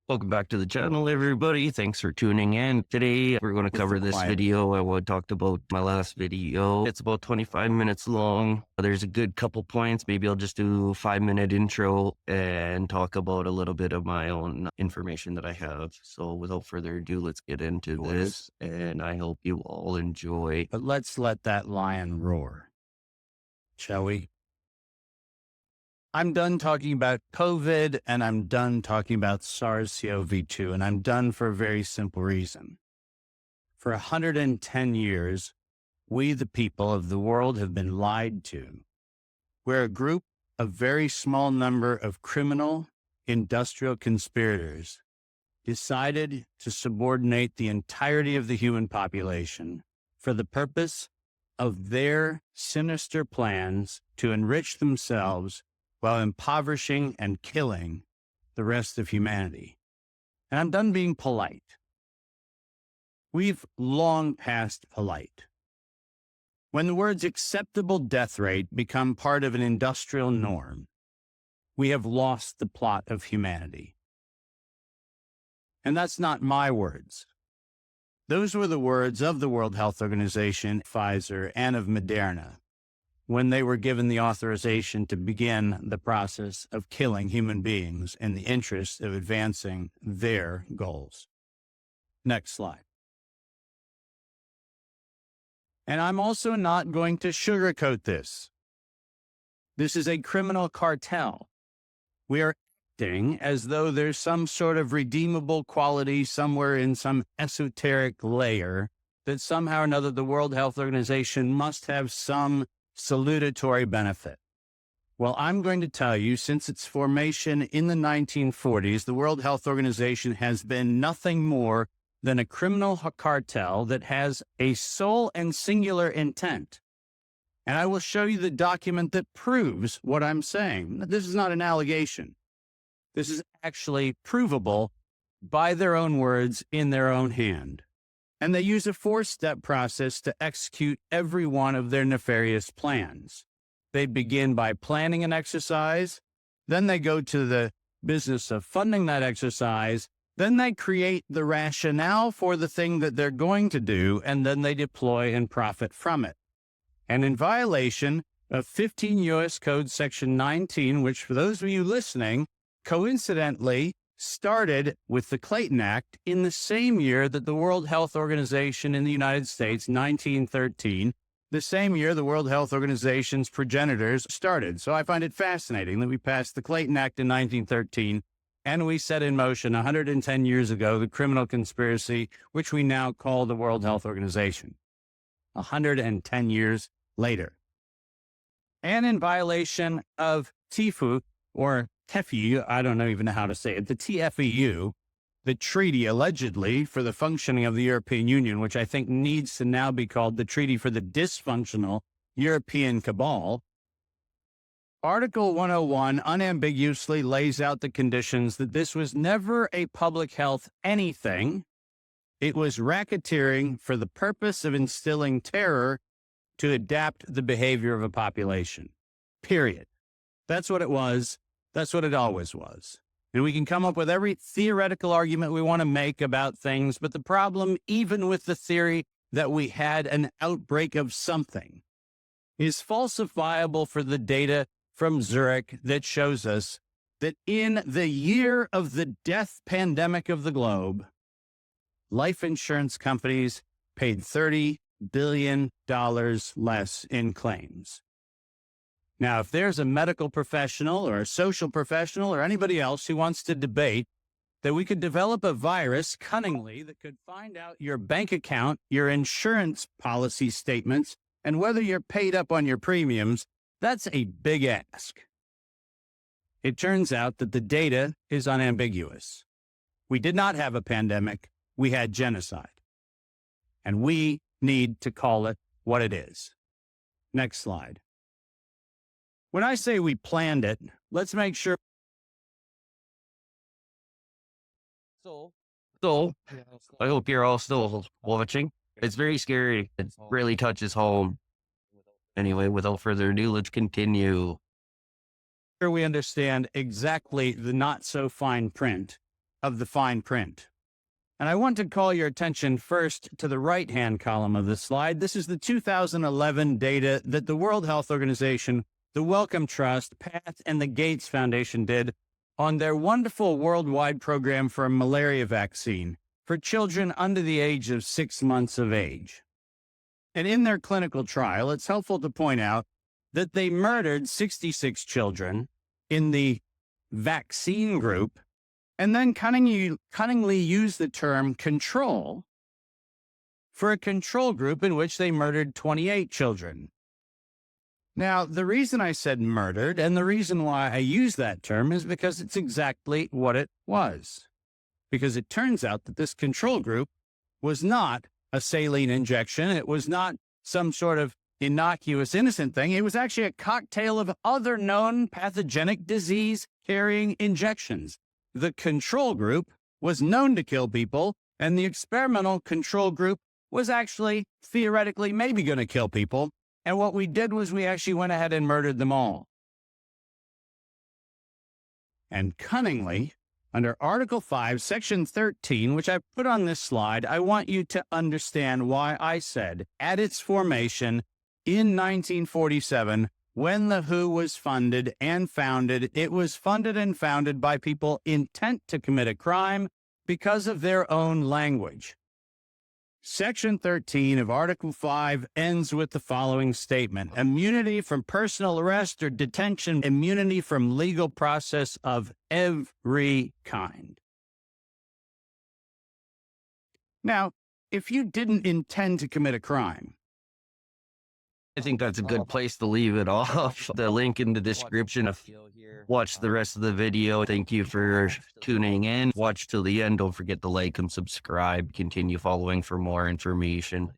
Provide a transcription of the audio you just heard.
Welcome back to the channel, everybody. Thanks for tuning in. Today, we're going to cover this video. I talked about my last video. It's about 25 minutes long. There's a good couple points. Maybe I'll just do a 5-minute intro and talk about a little bit of my own information that I have. So without further ado, let's get into this. And I hope you all enjoy. But let's let that lion roar, shall we? I'm done talking about COVID and I'm done talking about SARS-CoV-2, and I'm done for a very simple reason. For 110 years, we, the people of the world, have been lied to. We're a group, a very small number of criminal industrial conspirators decided to subordinate the entirety of the human population for the purpose of their sinister plans to enrich themselves while impoverishing and killing the rest of humanity. And I'm done being polite. We've long passed polite. When the words acceptable death rate become part of an industrial norm, we have lost the plot of humanity. And that's not my words. Those were the words of the World Health Organization, Pfizer, and of Moderna when they were given the authorization to begin the process of killing human beings in the interest of advancing their goals. Next slide. And I'm also not going to sugarcoat this. This is a criminal cartel. We are acting as though there's some sort of redeemable quality somewhere in some esoteric layer that somehow or another the World Health Organization must have some salutatory benefit. Well, I'm going to tell you, since its formation in the 1940s, the World Health Organization has been nothing more than a criminal cartel that has a sole and singular intent. And I will show you the document that proves what I'm saying. This is not an allegation. This is actually provable by their own words in their own hand. And they use a 4-step process to execute every one of their nefarious plans. They begin by planning an exercise, then they go to the business of funding that exercise, then they create the rationale for the thing that they're going to do, and then they deploy and profit from it. And in violation of 15 U.S. Code Section 19, which for those of you listening, coincidentally, started with the Clayton Act in the same year that the World Health Organization in the United States, 1913, the same year the World Health Organization's progenitors started. So I find it fascinating that we passed the Clayton Act in 1913 and we set in motion 110 years ago the criminal conspiracy, which we now call the World Health Organization. 110 years later. And in violation of TIFU, or TEFEU, I don't even know how to say it, the TFEU, the treaty allegedly for the functioning of the European Union, which I think needs to now be called the Treaty for the Dysfunctional European Cabal. Article 101 unambiguously lays out the conditions that this was never a public health anything. It was racketeering for the purpose of instilling terror to adapt the behavior of a population. Period. That's what it was. That's what it always was. And we can come up with every theoretical argument we want to make about things, but the problem, even with the theory that we had an outbreak of something, is falsifiable for the data from Zurich that shows us that in the year of the death pandemic of the globe, life insurance companies paid $30 billion less in claims. Now, if there's a medical professional or a social professional or anybody else who wants to debate that we could develop a virus cunningly that could find out your bank account, your insurance policy statements, and whether you're paid up on your premiums, that's a big ask. It turns out that the data is unambiguous. We did not have a pandemic. We had genocide. And we need to call it what it is. Next slide. When I say we planned it, let's make sure. So I hope you're all still watching. It's very scary. It really touches home. Anyway, without further ado, let's continue. We understand exactly the not so fine print of the fine print. And I want to call your attention first to the right-hand column of the slide. This is the 2011 data that the World Health Organization, the Wellcome Trust, PATH, and the Gates Foundation did on their wonderful worldwide program for a malaria vaccine for children under the age of 6 months of age. And in their clinical trial, it's helpful to point out that they murdered 66 children in the vaccine group, and then cunningly used the term control for a control group in which they murdered 28 children. Now, the reason I said murdered, and the reason why I use that term, is because it's exactly what it was. Because it turns out that this control group was not a saline injection. It was not some sort of innocuous, innocent thing. It was actually a cocktail of other known pathogenic disease-carrying injections. The control group was known to kill people, and the experimental control group was actually theoretically maybe going to kill people. And what we did was we actually went ahead and murdered them all. And cunningly, under Article 5, Section 13, which I put on this slide, I want you to understand why I said at its formation in 1947, when the WHO was funded and founded, it was funded and founded by people intent to commit a crime because of their own language. Section 13 of Article 5 ends with the following statement: immunity from personal arrest or detention, immunity from legal process of every kind. Now, if you didn't intend to commit a crime, I think that's a good place to leave it off. The link in the description. Watch the rest of the video. Thank you for tuning in. Watch till the end. Don't forget to like and subscribe. Continue following for more information.